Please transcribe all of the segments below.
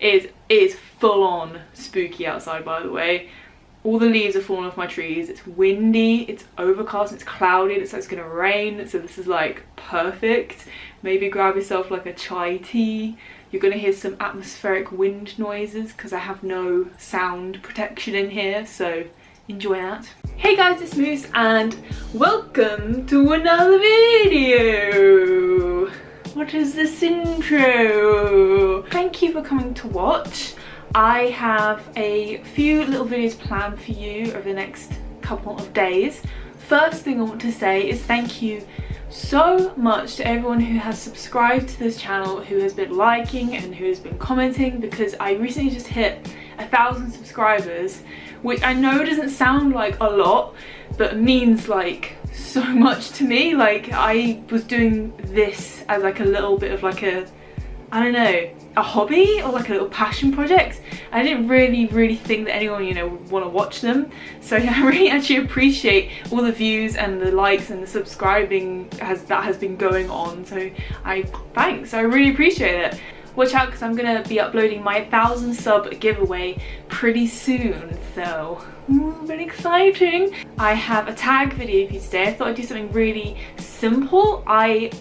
It is full on spooky outside, by the way. All the leaves are falling off my trees. It's windy, it's overcast, it's cloudy, it looks like it's gonna rain, so this is like perfect. Maybe grab yourself like a chai tea. You're gonna hear some atmospheric wind noises because I have no sound protection in here, so enjoy that. Hey guys, it's Moose and welcome to another video. What is this intro? Thank you for coming to watch. I have a few little videos planned for you over the next couple of days. First thing I want to say is thank you so much to everyone who has subscribed to this channel, who has been liking and who has been commenting, because I recently just hit 1,000 subscribers, which I know doesn't sound like a lot, but means like so much to me. Like, I was doing this as like a little bit of like a, I don't know, a hobby or like a little passion project. I didn't really think that anyone, you know, would want to watch them. So yeah, I really actually appreciate all the views and the likes and the subscribing that has been going on. So thanks, I really appreciate it. Watch out, because I'm gonna be uploading my 1,000 sub giveaway pretty soon, so very exciting. I have a tag video for you today. I thought I'd do something really simple.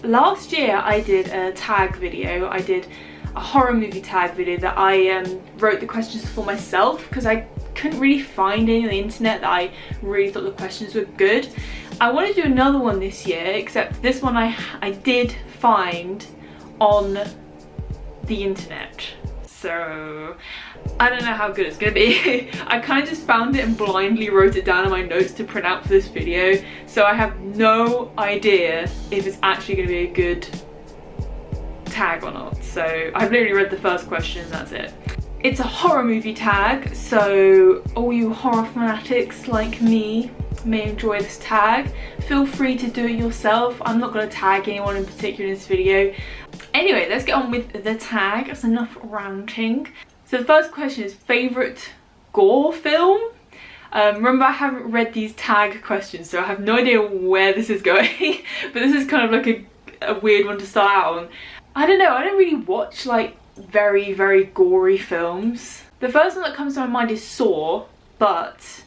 Last year I did a tag video. I did a horror movie tag video that I wrote the questions for myself because I couldn't really find any on the internet that I really thought the questions were good. I want to do another one this year, except this one I did find on the internet, so I don't know how good it's gonna be. I kind of just found it and blindly wrote it down in my notes to print out for this video, so I have no idea if it's actually gonna be a good tag or not. So I've literally read the first question, that's it. It's a horror movie tag, so all you horror fanatics like me may enjoy this tag. Feel free to do it yourself. I'm not going to tag anyone in particular in this video. Anyway, let's get on with the tag. That's enough ranting. So the first question is favourite Gore film. Remember, I haven't read these tag questions, so I have no idea where this is going. But this is kind of like a weird one to start out on. I don't know, I don't really watch like very gory films. The first one that comes to my mind is Saw, but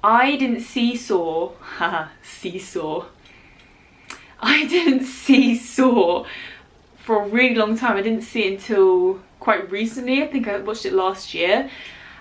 I didn't see Saw. Haha, Seesaw. I didn't see Saw for a really long time. I didn't see it until quite recently. I think I watched it last year.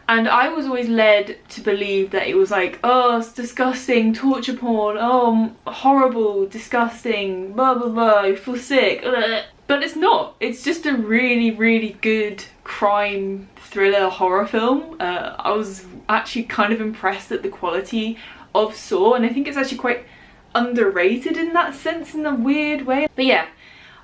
And I was always led to believe that it was like, oh, it's disgusting, torture porn, oh, horrible, disgusting, blah blah blah, you feel sick. Ugh. But it's not. It's just a really good crime thriller horror film. I was actually kind of impressed at the quality of Saw, and I think it's actually quite underrated in that sense, in a weird way. But yeah,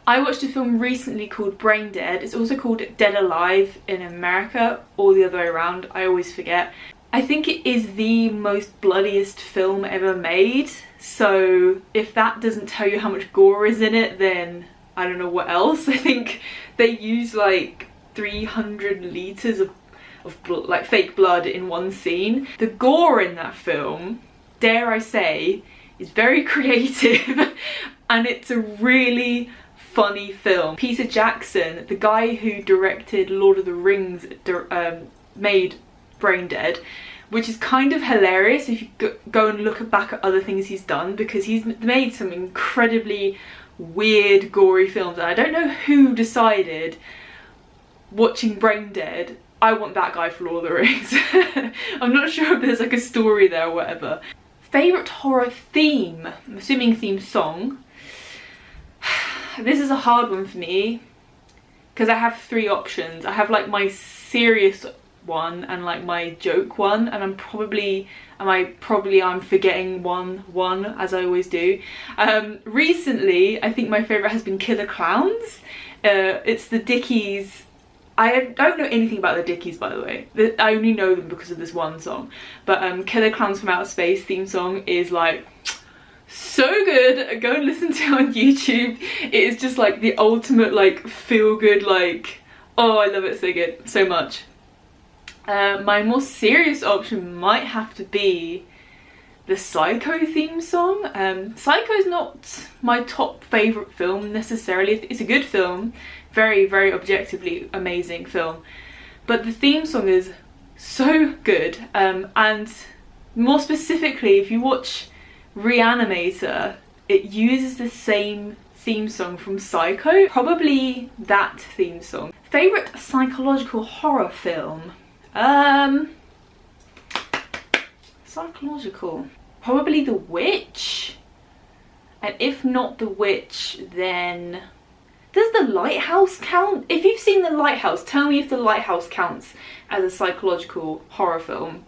I watched a film recently called Brain Dead. It's also called Dead Alive in America, or the other way around, I always forget. I think it is the most bloodiest film ever made, so if that doesn't tell you how much gore is in it, then I don't know what else. I think they use like 300 litres of like fake blood in one scene. The gore in that film, dare I say, is very creative and it's a really funny film. Peter Jackson, the guy who directed Lord of the Rings, made Brain Dead, which is kind of hilarious if you go and look back at other things he's done, because he's made some incredibly weird gory films, and I don't know who decided, watching Brain Dead, I want that guy for Lord of the Rings. I'm not sure if there's like a story there or whatever. Favourite horror theme? I'm assuming theme song. This is a hard one for me because I have three options. I have like my serious one and like my joke one, and I'm forgetting one as I always do. Recently I think my favourite has been Killer Clowns. It's the Dickies. I don't know anything about the Dickies, by the way. I only know them because of this one song. But Killer Clowns from Outer Space theme song is like so good. Go and listen to it on YouTube. It is just like the ultimate like feel good, like, oh, I love it so good, so much. My more serious option might have to be the Psycho theme song. Psycho is not my top favourite film necessarily. It's a good film, very objectively amazing film, but the theme song is so good. And more specifically, if you watch Reanimator, it uses the same theme song from Psycho, probably that theme song. Favourite psychological horror film? Psychological, probably The Witch, and if not The Witch, then does The Lighthouse count? If you've seen The Lighthouse, tell me if The Lighthouse counts as a psychological horror film,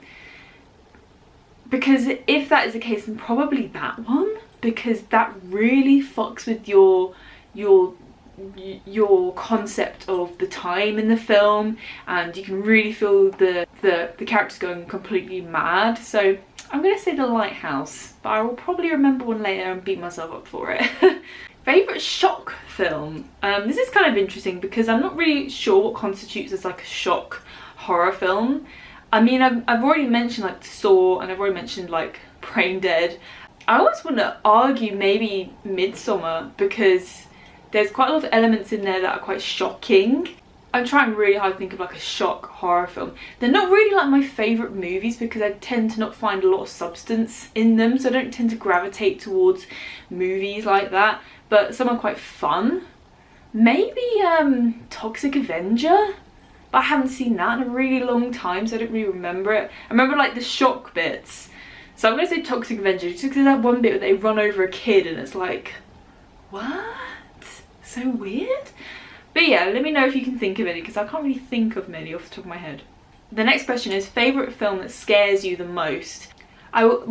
because if that is the case, then probably that one, because that really fucks with your concept of the time in the film, and you can really feel the characters going completely mad. So I'm gonna say The Lighthouse, but I will probably remember one later and beat myself up for it. Favourite shock film? This is kind of interesting because I'm not really sure what constitutes as like a shock horror film. I mean, I've already mentioned like Saw, and I've already mentioned like Brain Dead. I always want to argue maybe Midsommar, because there's quite a lot of elements in there that are quite shocking. I'm trying really hard to think of like a shock horror film. They're not really like my favourite movies because I tend to not find a lot of substance in them, so I don't tend to gravitate towards movies like that, but some are quite fun. Maybe Toxic Avenger, but I haven't seen that in a really long time, so I don't really remember it. I remember like the shock bits. So I'm going to say Toxic Avenger, just because that one bit where they run over a kid and it's like, what? So weird. But yeah, let me know if you can think of any, because I can't really think of many off the top of my head. The next question is favourite film that scares you the most. The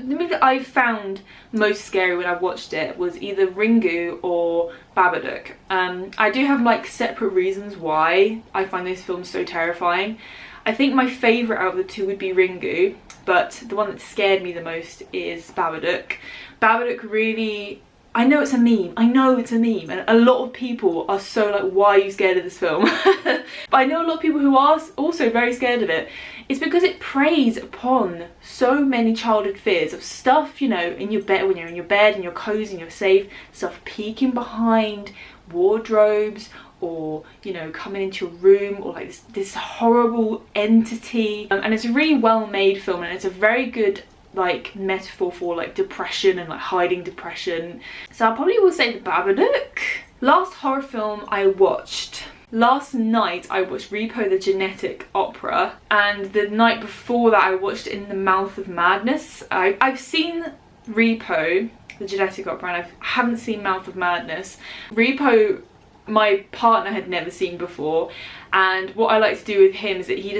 movie that I found most scary when I watched it was either Ringu or Babadook. I do have like separate reasons why I find those films so terrifying. I think my favourite out of the two would be Ringu, but the one that scared me the most is Babadook. Babadook really, I know it's a meme, and a lot of people are so like, why are you scared of this film? But I know a lot of people who are also very scared of it. It's because it preys upon so many childhood fears of stuff, you know, in your bed, when you're in your bed and you're cozy and you're safe, stuff peeking behind wardrobes, or, you know, coming into your room, or like this horrible entity. And it's a really well made film, and it's a very good like metaphor for like depression and like hiding depression. So I probably will say The Babadook. Last horror film I watched. Last night I watched Repo the Genetic Opera, and the night before that I watched In the Mouth of Madness. I've seen Repo the Genetic Opera and I haven't seen Mouth of Madness. Repo my partner had never seen before, and what I like to do with him is that he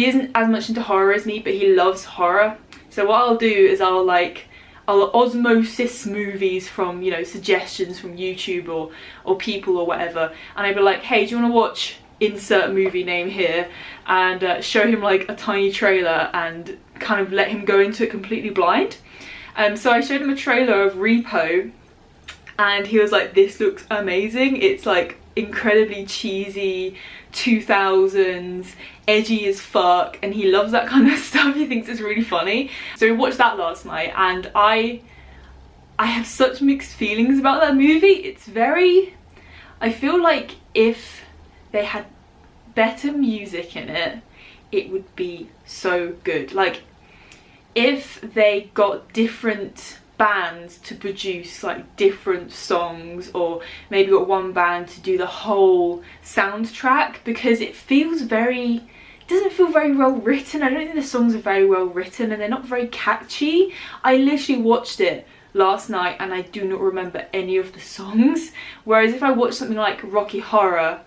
isn't as much into horror as me, but he loves horror. So what I'll do is I'll osmosis movies from, you know, suggestions from YouTube or people or whatever, and I'd be like, hey, do you want to watch insert movie name here, and show him like a tiny trailer and kind of let him go into it completely blind. So I showed him a trailer of Repo, and he was like, this looks amazing. It's like incredibly cheesy, 2000s, edgy as fuck, and he loves that kind of stuff. He thinks it's really funny. So we watched that last night, and I have such mixed feelings about that movie. It's very, I feel like if they had better music in it, it would be so good. Like if they got different bands to produce like different songs, or maybe got one band to do the whole soundtrack, because it doesn't feel very well written. I don't think the songs are very well written, and they're not very catchy. I literally watched it last night and I do not remember any of the songs, whereas if I watch something like Rocky Horror,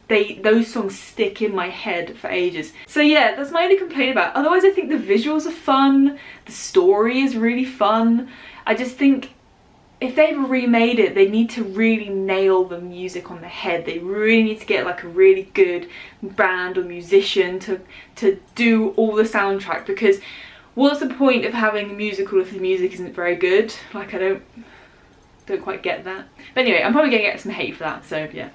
those songs stick in my head for ages. So yeah, that's my only complaint about it. Otherwise I think the visuals are fun, the story is really fun. I just think if they ever remade it, they need to really nail the music on the head. They really need to get like a really good band or musician to do all the soundtrack, because what's the point of having a musical if the music isn't very good? Like I don't quite get that. But anyway, I'm probably gonna get some hate for that, so yeah.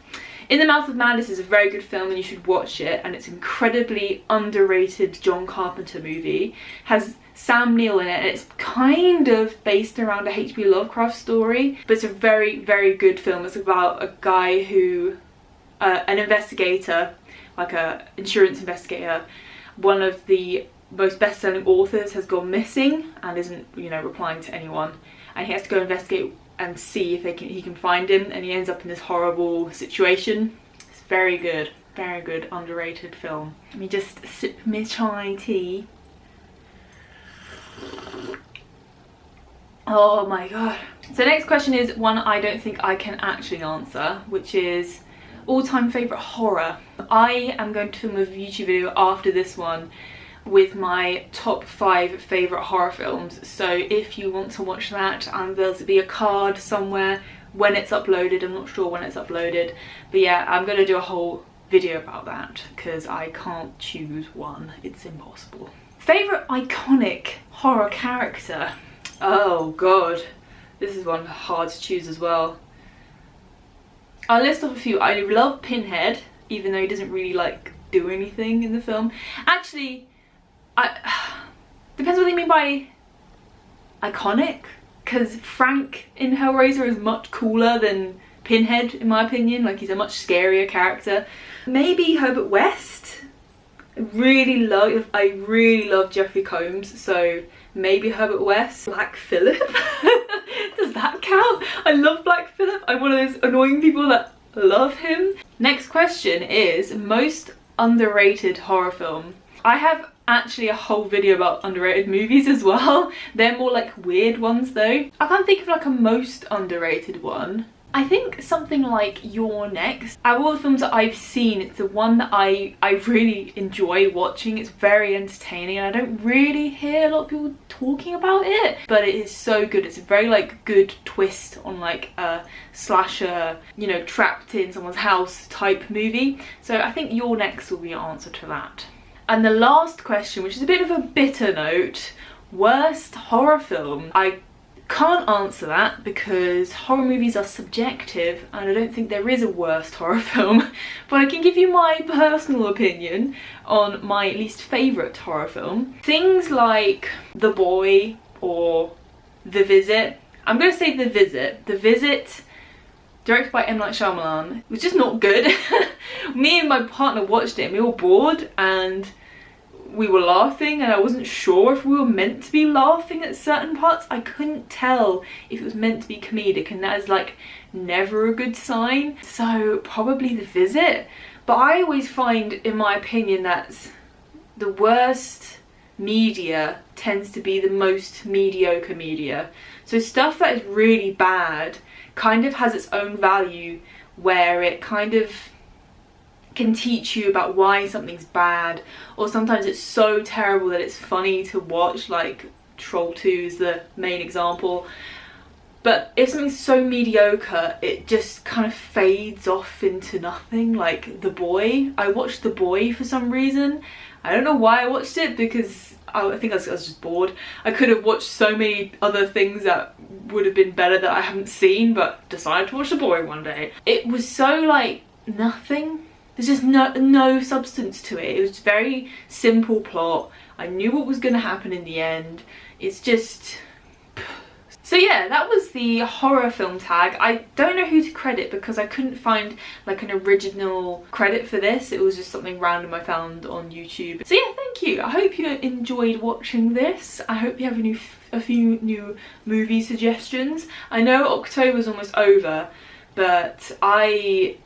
In the Mouth of Madness is a very good film and you should watch it, and it's an incredibly underrated John Carpenter movie. Has Sam Neill in it, and it's kind of based around a H.P. Lovecraft story, but it's a very, very good film. It's about a guy who, an investigator like a insurance investigator. One of the most best-selling authors has gone missing and isn't, you know, replying to anyone, and he has to go investigate and see if he can find him, and he ends up in this horrible situation. It's very good, underrated film. Let me just sip my chai tea. Oh my god. So next question is one I don't think I can actually answer, which is all-time favourite horror. I am going to film a YouTube video after this one with my top 5 favourite horror films, so if you want to watch that, and there'll be a card somewhere when it's uploaded. I'm not sure when it's uploaded, but yeah, I'm going to do a whole video about that because I can't choose one. It's impossible. Favourite iconic horror character? Oh god, this is one hard to choose as well. I'll list off a few. I love Pinhead, even though he doesn't really like do anything in the film. Actually, depends what you mean by iconic, because Frank in Hellraiser is much cooler than Pinhead in my opinion. Like, he's a much scarier character. Maybe Herbert West. I really love Jeffrey Combs, so maybe Herbert West. Black Phillip. Does that count? I love Black Phillip. I'm one of those annoying people that love him. Next question is most underrated horror film. I have actually a whole video about underrated movies as well. They're more like weird ones though. I can't think of like a most underrated one. I think something like You're Next. Out of all the films that I've seen, it's the one that I really enjoy watching. It's very entertaining and I don't really hear a lot of people talking about it, but it is so good. It's a very like good twist on like a slasher, you know, trapped in someone's house type movie. So I think You're Next will be your answer to that. And the last question, which is a bit of a bitter note, worst horror film. I can't answer that because horror movies are subjective and I don't think there is a worst horror film, but I can give you my personal opinion on my least favourite horror film. Things like The Boy or The Visit. I'm going to say The Visit. The Visit, directed by M. Night Shyamalan, was just not good. Me and my partner watched it and we were bored and we were laughing and I wasn't sure if we were meant to be laughing at certain parts. I couldn't tell if it was meant to be comedic, and that is like never a good sign. So probably The Visit. But I always find, in my opinion, that the worst media tends to be the most mediocre media. So stuff that is really bad kind of has its own value, where it kind of can teach you about why something's bad, or sometimes it's so terrible that it's funny to watch, like Troll 2 is the main example. But if something's so mediocre, it just kind of fades off into nothing. Like The Boy. I watched The Boy for some reason. I don't know why I watched it, because I think I was just bored. I could have watched so many other things that would have been better that I haven't seen, but decided to watch The Boy one day. It was so like nothing. There's just no substance to it. It was a very simple plot. I knew what was going to happen in the end. It's just... So yeah, that was the horror film tag. I don't know who to credit because I couldn't find like an original credit for this. It was just something random I found on YouTube. So yeah, thank you. I hope you enjoyed watching this. I hope you have a few new movie suggestions. I know October's almost over, but I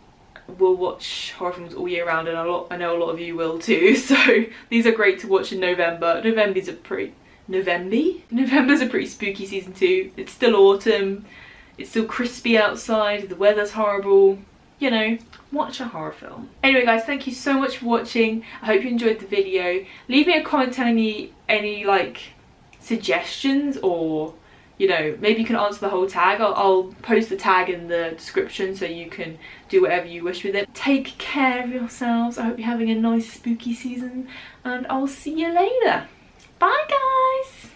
will watch horror films all year round, and I know a lot of you will too, so these are great to watch in November. November's a pretty spooky season too. It's still autumn, it's still crispy outside, the weather's horrible, you know, watch a horror film. Anyway guys, thank you so much for watching. I hope you enjoyed the video. Leave me a comment telling me any like suggestions, or you know, maybe you can answer the whole tag. I'll post the tag in the description so you can do whatever you wish with it. Take care of yourselves. I hope you're having a nice spooky season, and I'll see you later. Bye guys!